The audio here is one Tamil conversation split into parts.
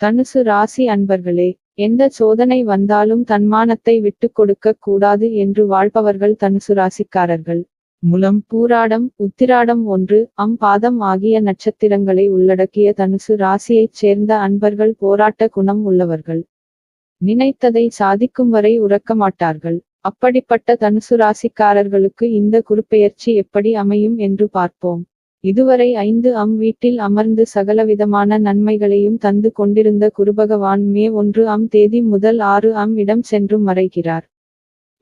தனுசு ராசி அன்பர்களே, எந்த சோதனை வந்தாலும் தன்மானத்தை விட்டுக் கொடுக்க கூடாது என்று வாழ்பவர்கள் தனுசு ராசிக்காரர்கள். முலம், பூராடம், உத்திராடம் 1 பாதம் ஆகிய நட்சத்திரங்களை உள்ளடக்கிய தனுசு ராசியைச் சேர்ந்த அன்பர்கள் போராட்ட குணம் உள்ளவர்கள். நினைத்ததை சாதிக்கும் வரை உறக்க மாட்டார்கள். அப்படிப்பட்ட தனுசு ராசிக்காரர்களுக்கு இந்த குருப்பெயர்ச்சி எப்படி அமையும் என்று பார்ப்போம். இதுவரை 5 வீட்டில் அமர்ந்து சகலவிதமான நன்மைகளையும் தந்து கொண்டிருந்த குருபகவான் மே 1 தேதி முதல் 6 இடம் சென்று மறைகிறார்.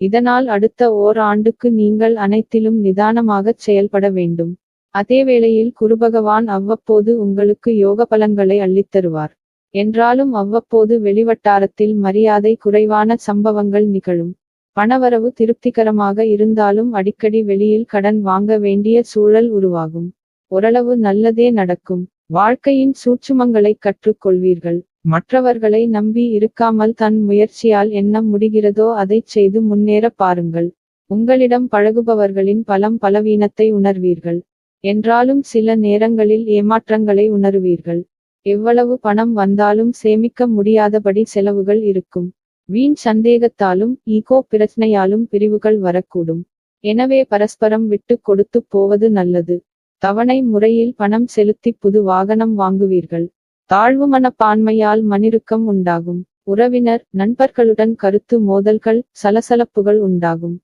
இதனால் அடுத்த ஓர் ஆண்டுக்கு நீங்கள் அனைத்திலும் நிதானமாகச் செயல்பட வேண்டும். அதேவேளையில் குருபகவான் அவ்வப்போது உங்களுக்கு யோக பலன்களை அள்ளித்தருவார். என்றாலும் அவ்வப்போது வெளிவட்டாரத்தில் மரியாதை குறைவான சம்பவங்கள் நிகழும். பணவரவு திருப்திகரமாக இருந்தாலும் அடிக்கடி வெளியில் கடன் வாங்க வேண்டிய சூழல் உருவாகும். ஓரளவு நல்லதே நடக்கும். வாழ்க்கையின் சூட்சுமங்களை கற்றுக்கொள்வீர்கள். மற்றவர்களை நம்பி இருக்காமல் தன் முயற்சியால் என்ன முடிகிறதோ அதைச் செய்து முன்னேற பாருங்கள். உங்களிடம் பழகுபவர்களின் பலவீனத்தை உணர்வீர்கள். என்றாலும் சில நேரங்களில் ஏமாற்றங்களை உணருவீர்கள். எவ்வளவு பணம் வந்தாலும் சேமிக்க முடியாதபடி செலவுகள் இருக்கும். வீண் சந்தேகத்தாலும் ஈகோ பிரச்சனையாலும் பிரிவுகள் வரக்கூடும். எனவே பரஸ்பரம் விட்டு கொடுத்து போவது நல்லது. தவணை முறையில் பணம் செலுத்தி புது வாகனம் வாங்குவீர்கள். தாழ்வு மனப்பான்மையால் மனிருக்கம் உண்டாகும். உறவினர் நண்பர்களுடன் கருத்து மோதல்கள் சலசலப்புகள் உண்டாகும்.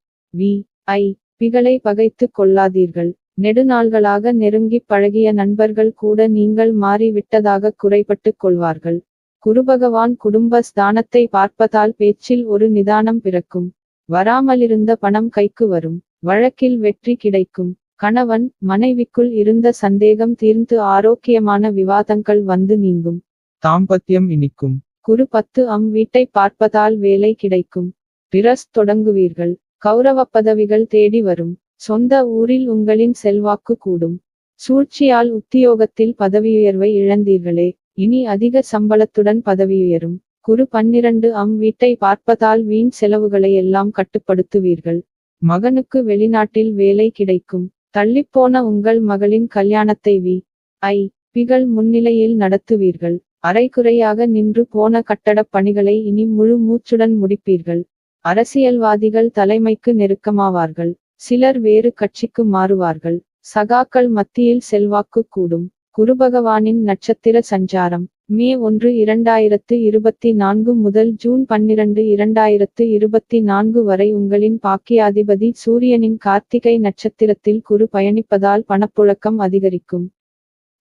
பிகளை பகைத்து கொள்ளாதீர்கள். நெடுநாள்களாக நெருங்கி பழகிய நண்பர்கள் கூட நீங்கள் மாறி விட்டதாக குறைபட்டு கொள்வார்கள். குருபகவான் குடும்ப ஸ்தானத்தை பார்ப்பதால் பேச்சில் ஒரு நிதானம் பிறக்கும். வராமலிருந்த பணம் கைக்கு வரும். வழக்கில் வெற்றி கிடைக்கும். கணவன் மனைவிக்குள் இருந்த சந்தேகம் தீர்ந்து ஆரோக்கியமான விவாதங்கள் வந்து நீங்கும். தாம்பத்தியம் இனிக்கும். குரு 10 வீட்டை பார்ப்பதால் வேலை கிடைக்கும். பிரஸ் தொடங்குவீர்கள். கௌரவ பதவிகள் தேடி வரும். சொந்த ஊரில் உங்களின் செல்வாக்கு கூடும். சூழ்ச்சியால் உத்தியோகத்தில் பதவியுயர்வை இழந்தீர்களே, இனி அதிக சம்பளத்துடன் பதவியுயரும். குரு 12 வீட்டை பார்ப்பதால் வீண் செலவுகளை எல்லாம் கட்டுப்படுத்துவீர்கள். மகனுக்கு வெளிநாட்டில் வேலை கிடைக்கும். தள்ளிப்போன உங்கள் மகளின் கல்யாணத்தை பிகள் முன்னிலையில் நடத்துவீர்கள். அரைகுறையாக நின்று போன கட்டடப் பணிகளை இனி முழு மூச்சுடன் முடிப்பீர்கள். அரசியல்வாதிகள் தலைமைக்கு நெருக்கமாவார்கள். சிலர் வேறு கட்சிக்கு மாறுவார்கள். சகாக்கள் மத்தியில் செல்வாக்கு கூடும். குருபகவானின் நட்சத்திர சஞ்சாரம் மே 1 2024 முதல் ஜூன் 12 2024 வரை உங்களின் பாக்கியாதிபதி சூரியனின் கார்த்திகை நட்சத்திரத்தில் குரு பயணிப்பதால் பணப்புழக்கம் அதிகரிக்கும்.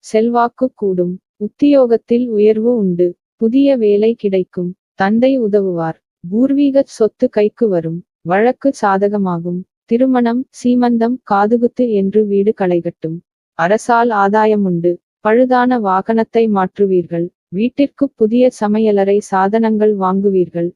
செல்வாக்கு கூடும். உத்தியோகத்தில் உயர்வு உண்டு. புதிய வேலை கிடைக்கும். தந்தை உதவுவார். பூர்வீக சொத்து கைக்கு வரும். வழக்கு சாதகமாகும். திருமணம் சீமந்தம் காதுகுத்து என்று வீடு களைகட்டும். அரசால் ஆதாயமுண்டு. பழுதான வாகனத்தை மாற்றுவீர்கள். வீட்டிற்கு புதிய சமையலறை சாதனங்கள் வாங்குவீர்கள்.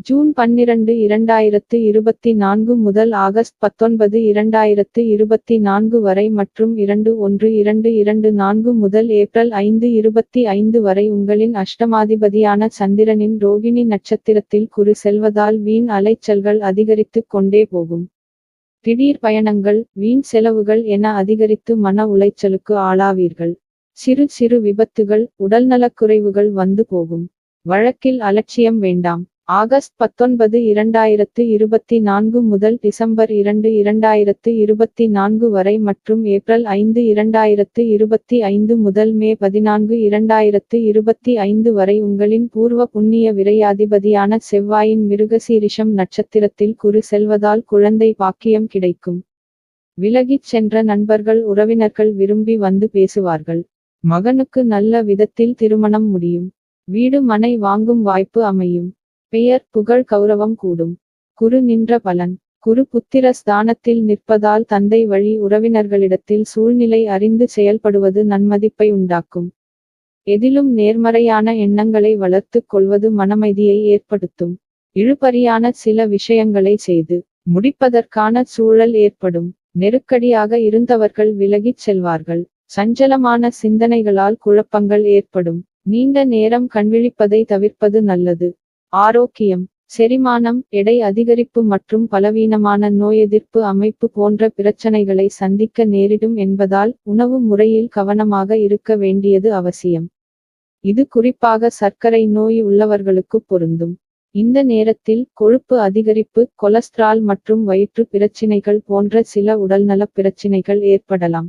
ஜூன் 12 2024 முதல் ஆகஸ்ட் 19 2024 வரை மற்றும் 2/1/2024 முதல் ஏப்ரல் 5 25 வரை உங்களின் அஷ்டமாதிபதியான சந்திரனின் ரோகிணி நட்சத்திரத்தில் குரு செல்வதால் வீண் அலைச்சல்கள் அதிகரித்து கொண்டே போகும். திடீர் பயணங்கள் வீண் செலவுகள் என அதிகரித்து மன உளைச்சலுக்கு ஆளாவீர்கள். சிறு சிறு விபத்துகள் உடல்நலக்குறைவுகள் வந்து போகும். வழக்கில் அலட்சியம் வேண்டாம். ஆகஸ்ட் 19 2024 முதல் டிசம்பர் 2 2024 வரை மற்றும் ஏப்ரல் 5 2025 முதல் மே 14 2025 வரை உங்களின் பூர்வ புண்ணிய விரையாதிபதியான செவ்வாயின் மிருகசீரிஷம் நட்சத்திரத்தில் குரு செல்வதால் குழந்தை பாக்கியம் கிடைக்கும். விலகிச் சென்ற நண்பர்கள் உறவினர்கள் விரும்பி வந்து பேசுவார்கள். மகனுக்கு நல்ல விதத்தில் திருமணம் முடியும். வீடு மனை வாங்கும் வாய்ப்பு அமையும். பெயர் புகழ் கௌரவம் கூடும். குரு நின்ற பலன் குரு புத்திர ஸ்தானத்தில் நிற்பதால் தந்தை வழி உறவினர்களிடத்தில் சூழ்நிலை அறிந்து செயல்படுவது நன்மதிப்பை உண்டாக்கும். எதிலும் நேர்மறையான எண்ணங்களை வளர்த்துக் கொள்வது மனமைதியை ஏற்படுத்தும். இழுபறியான சில விஷயங்களை செய்து முடிப்பதற்கான சூழல் ஏற்படும். நெருக்கடியாக இருந்தவர்கள் விலகிச் செல்வார்கள். சஞ்சலமான சிந்தனைகளால் குழப்பங்கள் ஏற்படும். நீண்ட நேரம் கண்விழிப்பதை தவிர்ப்பது நல்லது. ஆரோக்கியம் செரிமானம் எடை அதிகரிப்பு மற்றும் பலவீனமான நோய் எதிர்ப்பு அமைப்பு போன்ற பிரச்சனைகளை சந்திக்க நேரிடும் என்பதால் உணவு முறையில் கவனமாக இருக்க வேண்டியது அவசியம். இது குறிப்பாக சர்க்கரை நோய் உள்ளவர்களுக்கு பொருந்தும். இந்த நேரத்தில் கொழுப்பு அதிகரிப்பு, கொலஸ்ட்ரால் மற்றும் வயிற்று பிரச்சினைகள் போன்ற சில உடல்நலப் பிரச்சினைகள் ஏற்படலாம்.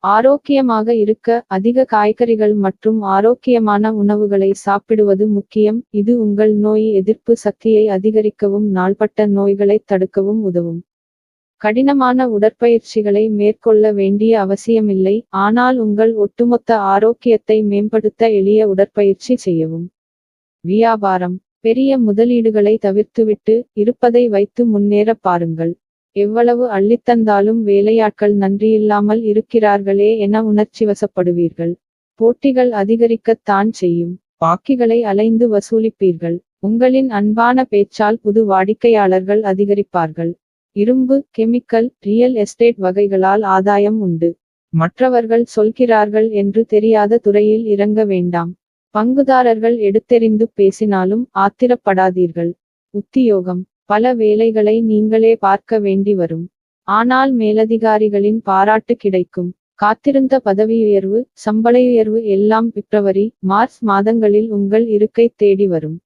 ஆரோக்கியமாக இருக்க அதிக காய்கறிகள் மற்றும் ஆரோக்கியமான உணவுகளை சாப்பிடுவது முக்கியம். இது உங்கள் நோய் எதிர்ப்பு சக்தியை அதிகரிக்கவும் நாள்பட்ட நோய்களைத் தடுக்கவும் உதவும். கடினமான உடற்பயிற்சிகளை மேற்கொள்ள வேண்டிய அவசியமில்லை, ஆனால் உங்கள் ஒட்டுமொத்த ஆரோக்கியத்தை மேம்படுத்த எளிய உடற்பயிற்சி செய்யவும். வியாபாரம். பெரிய முதலீடுகளை தவிர்த்துவிட்டு இருப்பதை வைத்து முன்னேற பாருங்கள். எவ்வளவு அள்ளித்தந்தாலும் வேலையாட்கள் நன்றியில்லாமல் இருக்கிறார்களே என உணர்ச்சிவசப்படுவீர்கள். போட்டிகள் அதிகரிக்கத்தான் செய்யும். பாக்கிகளை அலைந்து வசூலிப்பீர்கள். உங்களின் அன்பான பேச்சால் புது வாடிக்கையாளர்கள் அதிகரிப்பார்கள். இரும்பு, கெமிக்கல், ரியல் எஸ்டேட் வகைகளால் ஆதாயம் உண்டு. மற்றவர்கள் சொல்கிறார்கள் என்று தெரியாத துறையில் இறங்க வேண்டாம். பங்குதாரர்கள் எடுத்தெறிந்து பேசினாலும் ஆத்திரப்படாதீர்கள். உத்தியோகம். பல வேலைகளை நீங்களே பார்க்க வேண்டி வரும். ஆனால் மேலதிகாரிகளின் பாராட்டு கிடைக்கும். காத்திருந்த பதவியுயர்வு, சம்பளயுயர்வு எல்லாம் பிப்ரவரி, மார்ச் மாதங்களில் உங்கள் இருக்கை தேடி வரும்.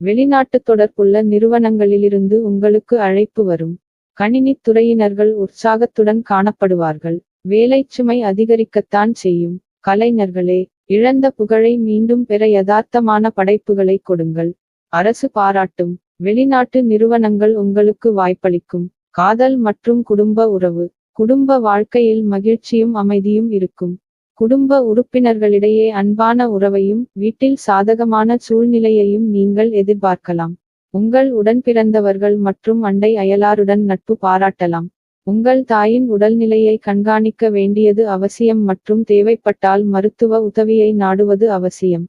வெளிநாட்டு தொடர்புள்ள நிறுவனங்களிலிருந்து உங்களுக்கு அழைப்பு வரும். கணினித் துறையினர்கள் உற்சாகத்துடன் காணப்படுவார்கள். வேலைச்சுமை அதிகரிக்கத்தான் செய்யும். கலைஞர்களே, இழந்த புகழை மீண்டும் பெற யதார்த்தமான படைப்புகளை கொடுங்கள். அரசு பாராட்டும். வெளிநாட்டு நிறுவனங்கள் உங்களுக்கு வாய்ப்பளிக்கும். காதல் மற்றும் குடும்ப உறவு. குடும்ப வாழ்க்கையில் மகிழ்ச்சியும் அமைதியும் இருக்கும். குடும்ப உறுப்பினர்களிடையே அன்பான உறவையும் வீட்டில் சாதகமான சூழ்நிலையையும் நீங்கள் எதிர்பார்க்கலாம். உங்கள் உடன்பிறந்தவர்கள் மற்றும் அண்டை அயலாருடன் நட்பு பாராட்டலாம். உங்கள் தாயின் உடல்நிலையை கண்காணிக்க வேண்டியது அவசியம் மற்றும் தேவைப்பட்டால் மருத்துவ உதவியை நாடுவது அவசியம்.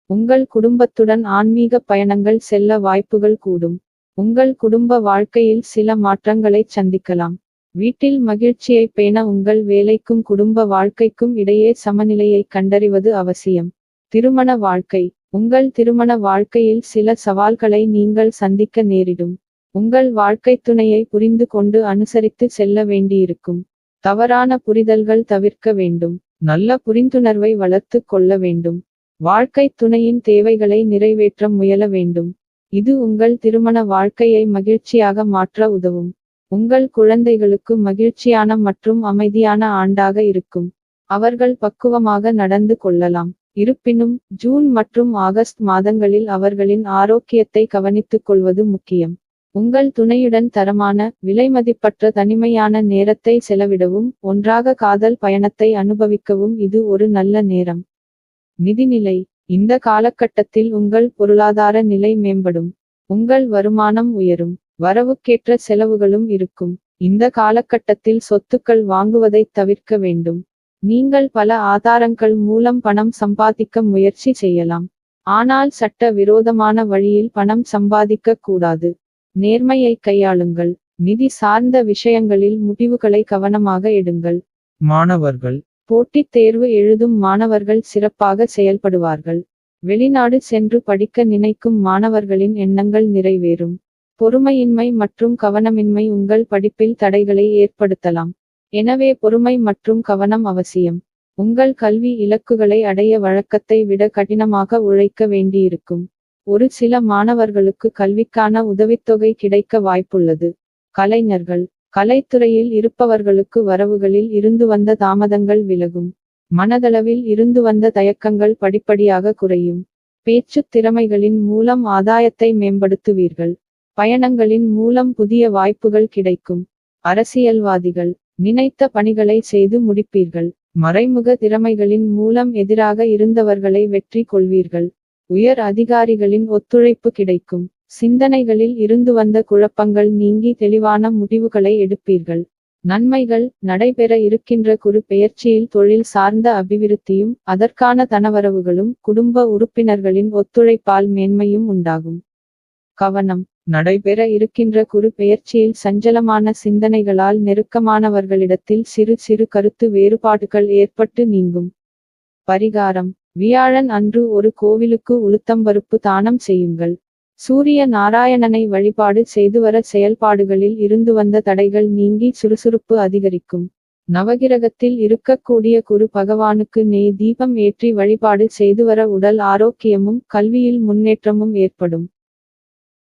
உங்கள் குடும்பத்துடன் ஆன்மீக பயணங்கள் செல்ல வாய்ப்புகள் கூடும். உங்கள் குடும்ப வாழ்க்கையில் சில மாற்றங்களைச் சந்திக்கலாம். வீட்டில் மகிழ்ச்சியை பேண உங்கள் வேலைக்கும் குடும்ப வாழ்க்கைக்கும் இடையே சமநிலையை கண்டறிவது அவசியம். திருமண வாழ்க்கை. உங்கள் திருமண வாழ்க்கையில் சில சவால்களை நீங்கள் சந்திக்க நேரிடும். உங்கள் வாழ்க்கைத் துணையை புரிந்து கொண்டு அனுசரித்து செல்ல வேண்டியிருக்கும். தவறான புரிதல்கள் தவிர்க்க வேண்டும். நல்ல புரிந்துணர்வை வளர்த்து கொள்ள வேண்டும். வாழ்க்கைத் துணையின் தேவைகளை நிறைவேற்ற முயல வேண்டும். இது உங்கள் திருமண வாழ்க்கையை மகிழ்ச்சியாக மாற்ற உதவும். உங்கள் குழந்தைகளுக்கு மகிழ்ச்சியான மற்றும் அமைதியான ஆண்டாக இருக்கும். அவர்கள் பக்குவமாக நடந்து கொள்ளலாம். இருப்பினும் ஜூன் மற்றும் ஆகஸ்ட் மாதங்களில் அவர்களின் ஆரோக்கியத்தை கவனித்துக் கொள்வது முக்கியம். உங்கள் துணையுடன் தரமான, விலைமதிப்பற்ற தனிமையான நேரத்தை செலவிடவும் ஒன்றாக காதல் பயணத்தை அனுபவிக்கவும் இது ஒரு நல்ல நேரம். நிதிநிலை. இந்த காலகட்டத்தில் உங்கள் பொருளாதார நிலை மேம்படும். உங்கள் வருமானம் உயரும். வரவுக்கேற்ற செலவுகளும் இருக்கும். இந்த காலகட்டத்தில் சொத்துக்கள் வாங்குவதைத் தவிர்க்க வேண்டும். நீங்கள் பல ஆதாரங்கள் மூலம் பணம் சம்பாதிக்க முயற்சி செய்யலாம். ஆனால் சட்ட விரோதமான வழியில் பணம் சம்பாதிக்க கூடாது. நேர்மையை கையாளுங்கள். நிதி சார்ந்த விஷயங்களில் முடிவுகளை கவனமாக எடுங்கள். மாணவர்கள். போட்டித் தேர்வு எழுதும் மாணவர்கள் சிறப்பாக செயல்படுவார்கள். வெளிநாடு சென்று படிக்க நினைக்கும் மாணவர்களின் எண்ணங்கள் நிறைவேறும். பொறுமையின்மை மற்றும் கவனமின்மை உங்கள் படிப்பில் தடைகளை ஏற்படுத்தலாம். எனவே பொறுமை மற்றும் கவனம் அவசியம். உங்கள் கல்வி இலக்குகளை அடைய வழக்கத்தை விட கடினமாக உழைக்க வேண்டியிருக்கும். ஒரு சில மாணவர்களுக்கு கல்விக்கான உதவித்தொகை கிடைக்க வாய்ப்புள்ளது. கலைஞர்கள். கலைத்துறையில் இருப்பவர்களுக்கு வரவுகளில் இருந்து வந்த தாமதங்கள் விலகும். மனதளவில் இருந்து வந்த தயக்கங்கள் படிப்படியாக குறையும். பேச்சுத் திறமைகளின் மூலம் ஆதாயத்தை மேம்படுத்துவீர்கள். பயணங்களின் மூலம் புதிய வாய்ப்புகள் கிடைக்கும். அரசியல்வாதிகள். நினைத்த பணிகளை செய்து முடிப்பீர்கள். மறைமுக திறமைகளின் மூலம் எதிராக இருந்தவர்களை வெற்றி கொள்வீர்கள். உயர் அதிகாரிகளின் ஒத்துழைப்பு கிடைக்கும். சிந்தனைகளில் இருந்து வந்த குழப்பங்கள் நீங்கி தெளிவான முடிவுகளை எடுப்பீர்கள். நன்மைகள். நடைபெற இருக்கின்ற குரு பெயர்ச்சியில் தொழில் சார்ந்த அபிவிருத்தியும் அதற்கான தனவரவுகளும் குடும்ப உறுப்பினர்களின் ஒத்துழைப்பால் மேன்மையும் உண்டாகும். கவனம். நடைபெற இருக்கின்ற குரு பெயர்ச்சியில் சஞ்சலமான சிந்தனைகளால் நெருக்கமானவர்களிடத்தில் சிறு சிறு கருத்து வேறுபாடுகள் ஏற்பட்டு நீங்கும். பரிகாரம். வியாழன் அன்று ஒரு கோவிலுக்கு உளுத்தம்பருப்பு தானம் செய்யுங்கள். சூரிய நாராயணனை வழிபாடு செய்துவர செயல்பாடுகளில் இருந்து வந்த தடைகள் நீங்கி சுறுசுறுப்பு அதிகரிக்கும். நவகிரகத்தில் இருக்கக்கூடிய குரு பகவானுக்கு நெய் தீபம் ஏற்றி வழிபாடு செய்துவர உடல் ஆரோக்கியமும் கல்வியில் முன்னேற்றமும் ஏற்படும்.